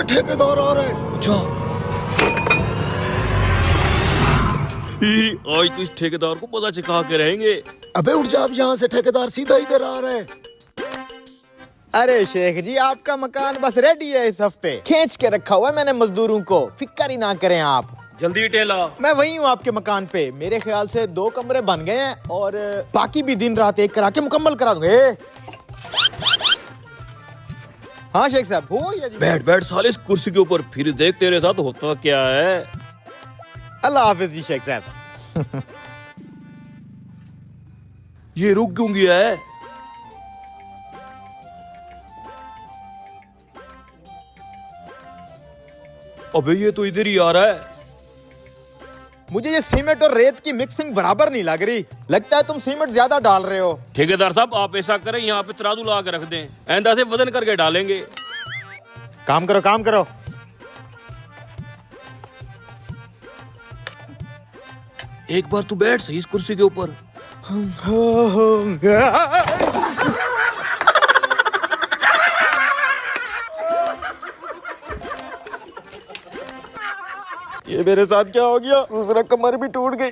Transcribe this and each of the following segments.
ठेकेदार आ रहे हैं। अच्छा, आज तो इस ठेकेदार को पता चिखा के रहेंगे। अबे उठ जा अब यहाँ से, ठेकेदार सीधा इधर आ रहे हैं। अरे शेख जी, आपका मकान बस रेडी है। इस हफ्ते खींच के रखा हुआ है मैंने मजदूरों को, फिक्र ही ना करें आप। जल्दी टेला। मैं वही हूँ आपके मकान पे। मेरे ख्याल से 2 कमरे बन गए हैं और बाकी भी दिन रात एक करा के मुकम्मल करा दूंगे। हाँ शेख साहब, हो गया जी। बैठ बैठ साले इस कुर्सी के ऊपर, फिर देख तेरे साथ होता क्या है। अल्लाह हाफिज जी शेख साहब। ये रुक क्यों गया है? अबे ये तो इधर ही आ रहा है। मुझे ये सीमेंट और रेत की मिक्सिंग बराबर नहीं लग रही। लगता है तुम सीमेंट ज्यादा डाल रहे हो। ठेकेदार साहब, आप ऐसा करें, यहाँ पे तराजू लगा के रख दें, ऐंदा से वजन करके डालेंगे। काम करो काम करो। एक बार तू बैठ सही इस कुर्सी के ऊपर। ये मेरे साथ क्या हो गया? दूसरा कमर भी टूट गई।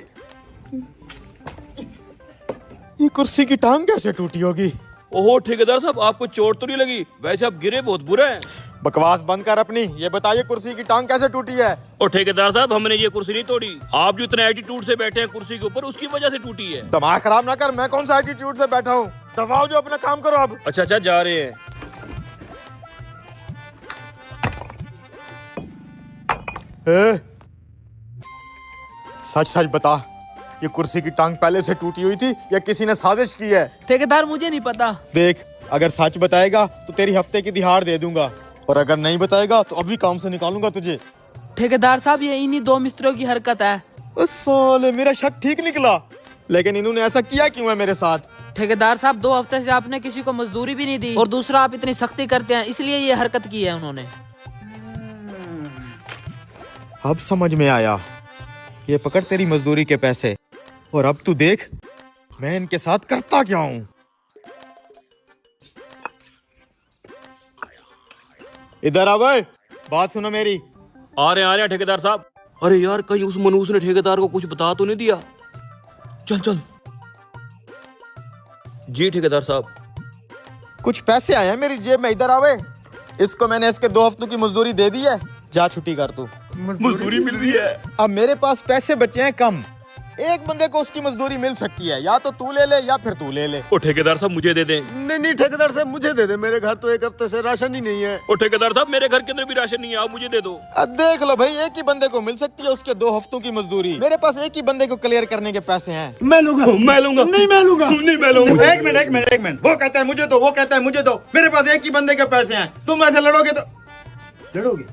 ये कुर्सी की टांग कैसे टूटी होगी? ओहो ठेकेदार साहब, आपको चोट तो नहीं लगी? वैसे आप गिरे बहुत बुरे हैं। बकवास बंद कर अपनी। ये बताइए कुर्सी की टांग कैसे टूटी है? और ठेकेदार साहब, हमने ये कुर्सी नहीं तोड़ी, आप जो इतने एटीट्यूड से बैठे हैं कुर्सी के ऊपर, उसकी वजह से टूटी है। दिमाग खराब ना कर। मैं कौन सा एटीट्यूड से बैठा हूँ? दबाओ जो, अपना काम करो अब। अच्छा अच्छा, जा रहे हैं। सच सच बता, ये कुर्सी की टांग पहले से टूटी हुई थी या किसी ने साजिश की है? ठेकेदार मुझे नहीं पता। देख, अगर सच बताएगा तो तेरी हफ्ते की दिहाड़ दे दूंगा, और अगर नहीं बताएगा तो अभी काम से निकालूंगा तुझे। ठेकेदार साहब, ये इन्हीं 2 मिस्त्रियों की हरकत है। साले, मेरा शक ठीक निकला। लेकिन इन्होंने ऐसा किया क्यों है मेरे साथ? ठेकेदार साहब, 2 हफ्ते से आपने किसी को मजदूरी भी नहीं दी, और दूसरा आप इतनी सख्ती करते हैं, इसलिए ये हरकत की है उन्होंने। अब समझ में आया। ये पकड़ तेरी मजदूरी के पैसे, और अब तू देख मैं इनके साथ करता क्या हूँ। इधर आ भाई, बात सुनो मेरी। आ रहे हैं ठेकेदार साहब। अरे यार, कहीं उस मनूस ने ठेकेदार को कुछ बता तो नहीं दिया? चल चल। जी ठेकेदार साहब। कुछ पैसे आए हैं मेरी जेब में, इधर आवे। इसको मैंने इसके 2 हफ्तों की मजदूरी दे दी है। जा छुट्टी कर तू। मजदूरी मिल रही है। अब मेरे पास पैसे बचे हैं कम। एक बंदे को उसकी मजदूरी मिल सकती है, या तो तू ले ले या फिर तू ले ले। ओ ठेकेदार साहब, मुझे दे दें। नहीं नहीं ठेकेदार साहब, मुझे दे दे। मेरे घर तो 1 हफ्ते से राशन ही नहीं है। ओ ठेकेदार साहब, मेरे घर के अंदर भी राशन नहीं है, आप मुझे दे दो। अब देख लो भाई, एक ही बंदे को मिल सकती है उसके 2 हफ्तों की मजदूरी। मेरे पास एक ही बंदे को क्लियर करने के पैसे हैं। मैं लूंगा। मैं लूंगा। नहीं मैं लूंगा। नहीं मैं लूंगा। एक मिनट। वो कहता है मुझे दो, वो कहता है मुझे दो। मेरे पास एक ही बंदे के पैसे हैं। तुम ऐसे लड़ोगे तो लड़ोगे?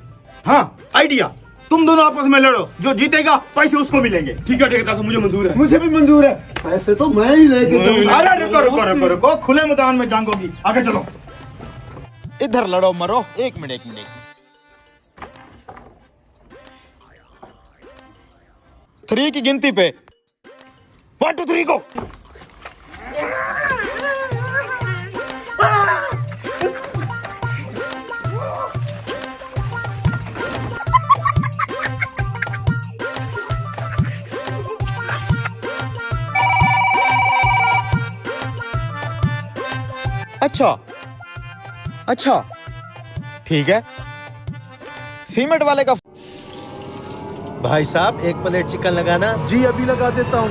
हाँ, आइडिया। तुम दोनों आपस में लड़ो, जो जीतेगा पैसे उसको मिलेंगे। ठीक है ठेकेदार साहब, मुझे मंजूर है। मुझे भी मंजूर है। पैसे तो मैं ही लेके जाऊंगा। अरे रुको, खुले मैदान में जंग होगी। आगे चलो। इधर लड़ो मरो। एक मिनट। 3 की गिनती पे 1 2 3 को। अच्छा ठीक है। सीमेंट वाले का भाई साहब, 1 प्लेट चिकन लगाना। जी अभी लगा देता हूँ।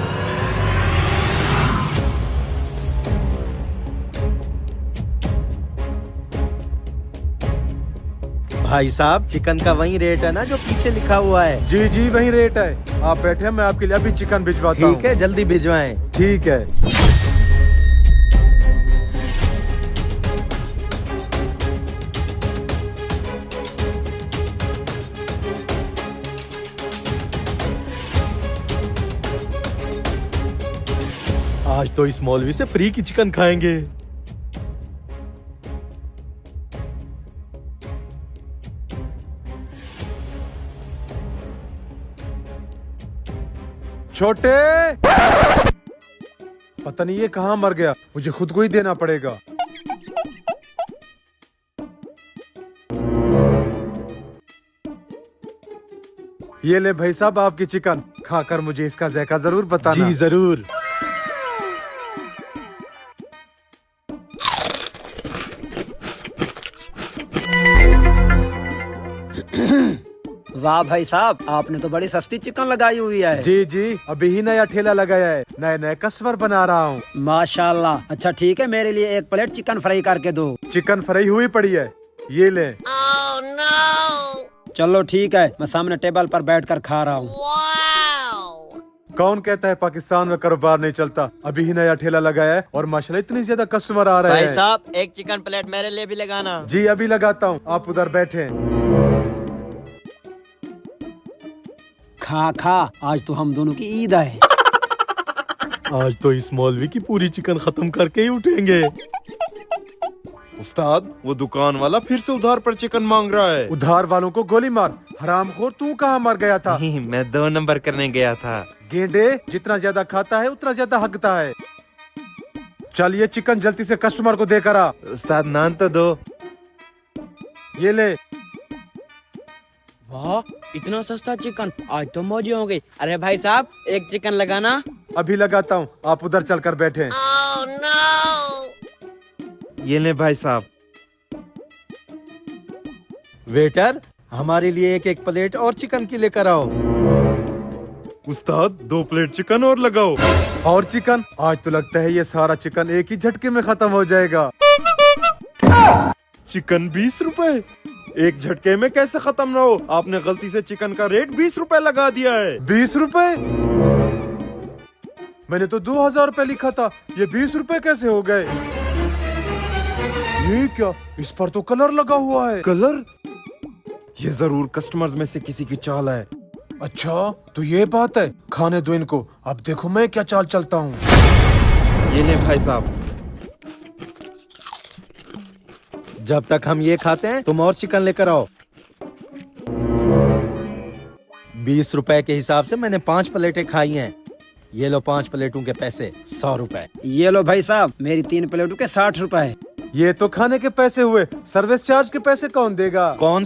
भाई साहब, चिकन का वही रेट है ना जो पीछे लिखा हुआ है? जी जी वही रेट है। आप बैठे, मैं आपके लिए अभी चिकन भिजवाता हूँ। ठीक है, जल्दी भिजवाएं। ठीक है। आज तो इस मौलवी से फ्री की चिकन खाएंगे। छोटे, पता नहीं ये कहाँ मर गया, मुझे खुद को ही देना पड़ेगा। ये ले भाई साहब आपकी चिकन, खाकर मुझे इसका जायका जरूर बताना। जी जरूर। वाह भाई साहब, आपने तो बड़ी सस्ती चिकन लगाई हुई है। जी जी, अभी ही नया ठेला लगाया है, नए नए कस्टमर बना रहा हूँ। माशाल्लाह। अच्छा ठीक है, मेरे लिए एक प्लेट चिकन फ्राई करके दो। चिकन फ्राई हुई पड़ी है, ये ले। चलो ठीक है, मैं सामने टेबल पर बैठकर खा रहा हूँ। कौन कहता है पाकिस्तान में कारोबार नहीं चलता? अभी ही नया ठेला लगाया है और माशाल्लाह इतनी ज्यादा कस्टमर आ रहे भाई हैं। साहब एक चिकन प्लेट मेरे लिए भी लगाना। जी अभी लगाता हूँ, आप उधर बैठे। खा खा, आज तो हम दोनों की ईद है। आज तो इस मौलवी की पूरी चिकन खत्म करके ही उठेंगे। उस्ताद, वो दुकान वाला फिर से उधार पर चिकन मांग रहा है। उधार वालों को गोली मार। हरामखोर, तू कहाँ मर गया था? नहीं, मैं 2 नंबर करने गया था। गेंडे, जितना ज्यादा खाता है उतना ज्यादा हकता है। चल ये चिकन जल्दी से कस्टमर को देकर आ। उस्ताद नान तो दो। ये ले। वाह, इतना सस्ता चिकन, आज तो मौज हो गई। अरे भाई साहब एक चिकन लगाना। अभी लगाता हूँ, आप उधर चलकर बैठे। ये ले भाई साहब। वेटर, हमारे लिए एक प्लेट और चिकन की लेकर आओ। उस्ताद 2 प्लेट चिकन और लगाओ। और चिकन? आज तो लगता है ये सारा चिकन एक ही झटके में खत्म हो जाएगा। चिकन 20 रुपए, एक झटके में कैसे खत्म ना हो? आपने गलती से चिकन का रेट 20 रुपए लगा दिया है। 20 रुपए? मैंने तो 2000 रुपए लिखा था, ये 20 रुपए कैसे हो गए? ये क्या, इस पर तो कलर लगा हुआ है। कलर? ये जरूर कस्टमर्स में से किसी की चाल है। अच्छा तो ये बात है, खाने दो इनको, अब देखो मैं क्या चाल चलता हूँ। ये ले भाई साहब। जब तक हम ये खाते हैं तुम और चिकन लेकर आओ। 20 रुपए के हिसाब से मैंने 5 प्लेटें खाई हैं। ये लो 5 प्लेटों के पैसे, 100 रुपए। ये लो भाई साहब, मेरी 3 प्लेटों के 60 रुपए। ये तो खाने के पैसे हुए, सर्विस चार्ज के पैसे कौन देगा? कौन?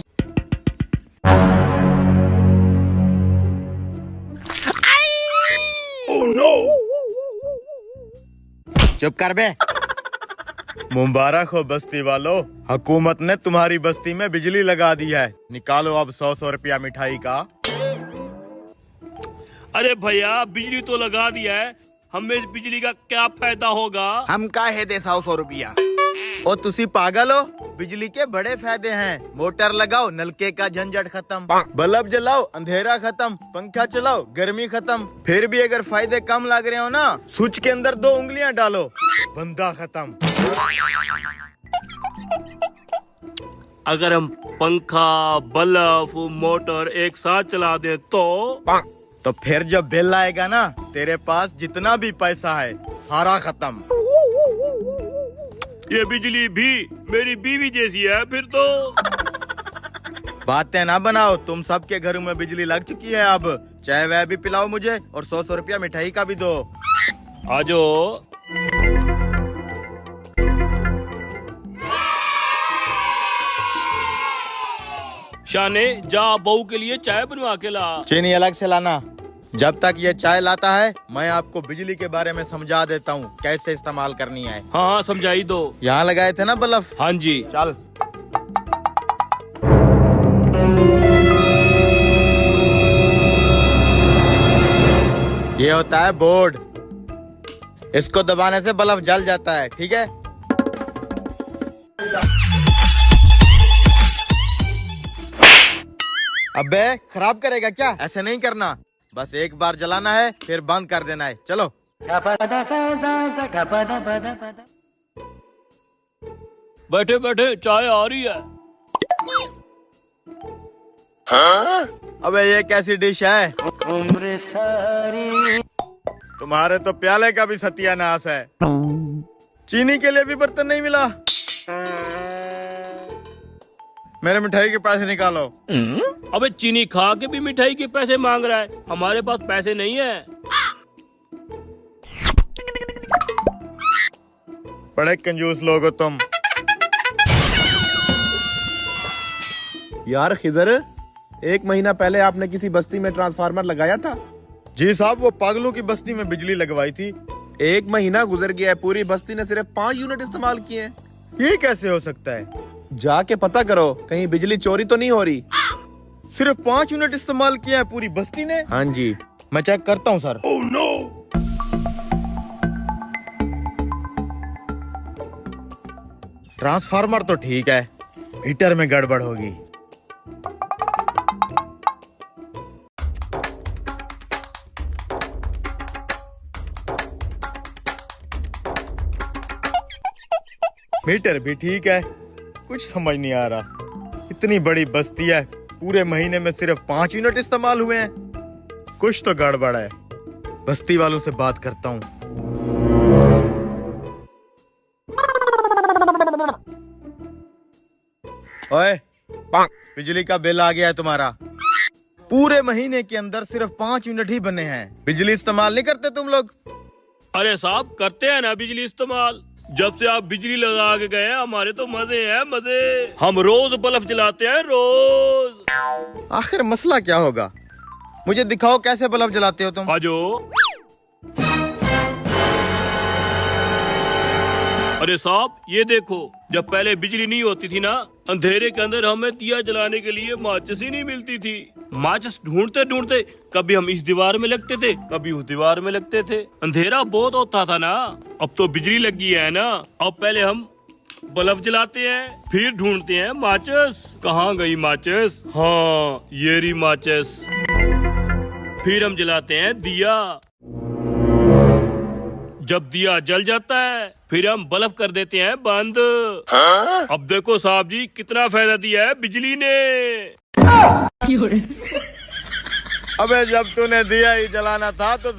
चुप कर बे। मुबारक हो बस्ती वालों, हुकूमत ने तुम्हारी बस्ती में बिजली लगा दी है। निकालो अब 100 रुपया मिठाई का। अरे भैया बिजली तो लगा दिया है, हमें इस बिजली का क्या फायदा होगा? हम काहे दे 100 रुपया? ओ तुसी पागल हो? बिजली के बड़े फायदे हैं। मोटर लगाओ, नलके का झंझट खत्म, बल्ब जलाओ, अंधेरा खत्म, पंखा चलाओ, गर्मी खत्म। फिर भी अगर फायदे कम लग रहे हो ना, स्विच के अंदर 2 उंगलियां डालो, बंदा खत्म। अगर हम पंखा, बल्ब, मोटर एक साथ चला दें तो फिर जब बिल आएगा ना, तेरे पास जितना भी पैसा है सारा खत्म। ये बिजली भी मेरी बीवी जैसी है फिर तो। बातें ना बनाओ, तुम सबके घरों में बिजली लग चुकी है। अब चाय वह भी पिलाओ मुझे और 100 रुपया मिठाई का भी दो। आजो। शाने जा बहू के लिए चाय बनवा के ला। चीनी अलग से लाना। जब तक ये चाय लाता है, मैं आपको बिजली के बारे में समझा देता हूँ कैसे इस्तेमाल करनी है। हाँ हाँ समझाई दो। यहाँ लगाए थे ना बल्ब? हाँ जी। चल। ये होता है बोर्ड, इसको दबाने से बल्ब जल जाता है, ठीक है? अबे खराब करेगा क्या? ऐसे नहीं करना, बस एक बार जलाना है फिर बंद कर देना है। चलो। बैठे बैठे चाय आ रही है। अबे ये कैसी डिश है? तुम्हारे तो प्याले का भी सत्यानाश है। चीनी के लिए भी बर्तन नहीं मिला। मेरे मिठाई के पैसे निकालो। अबे चीनी खा के भी मिठाई के पैसे मांग रहा है, हमारे पास पैसे नहीं है। बड़े कंजूस लोग हो तुम। यार खिजर, 1 महीना पहले आपने किसी बस्ती में ट्रांसफार्मर लगाया था? जी साहब, वो पागलों की बस्ती में बिजली लगवाई थी। 1 महीना गुजर गया है, पूरी बस्ती ने सिर्फ 5 यूनिट इस्तेमाल किए हैं। ये कैसे हो सकता है? जाके पता करो, कहीं बिजली चोरी तो नहीं हो रही। सिर्फ 5 यूनिट इस्तेमाल किया है पूरी बस्ती ने? हाँ जी। मैं चेक करता हूँ सर। ट्रांसफार्मर तो ठीक है, मीटर में गड़बड़ होगी। मीटर भी ठीक है, कुछ समझ नहीं आ रहा। इतनी बड़ी बस्ती है, पूरे महीने में सिर्फ 5 यूनिट इस्तेमाल हुए हैं। कुछ तो गड़बड़ है। बस्ती वालों से बात करता हूँ। ओए, बिजली का बिल आ गया है तुम्हारा। पूरे महीने के अंदर सिर्फ 5 यूनिट ही बने हैं। बिजली इस्तेमाल नहीं करते तुम लोग? अरे साहब, करते हैं ना बिजली इस्तेमाल। जब से आप बिजली लगा के गए हमारे तो मजे हैं मजे। हम रोज बल्ब जलाते हैं, रोज। आखिर मसला क्या होगा? मुझे दिखाओ कैसे बल्ब जलाते हो तुम। आजो। अरे साहब, ये देखो, जब पहले बिजली नहीं होती थी ना, अंधेरे के अंदर हमें दिया जलाने के लिए माचिस ही नहीं मिलती थी। माचिस ढूंढते ढूंढते कभी हम इस दीवार में लगते थे, कभी उस दीवार में लगते थे। अंधेरा बहुत होता था ना। अब तो बिजली लगी है ना, अब पहले हम बल्ब जलाते हैं, फिर ढूंढते हैं माचिस। कहाँ गई माचिस? हाँ, ये रही माचिस। फिर हम जलाते हैं दिया। जब दिया जल जाता है, फिर हम बल्ब कर देते हैं बंद। अब देखो साहब जी, कितना फायदा दिया है बिजली ने। अबे जब तूने दिया ही जलाना था तो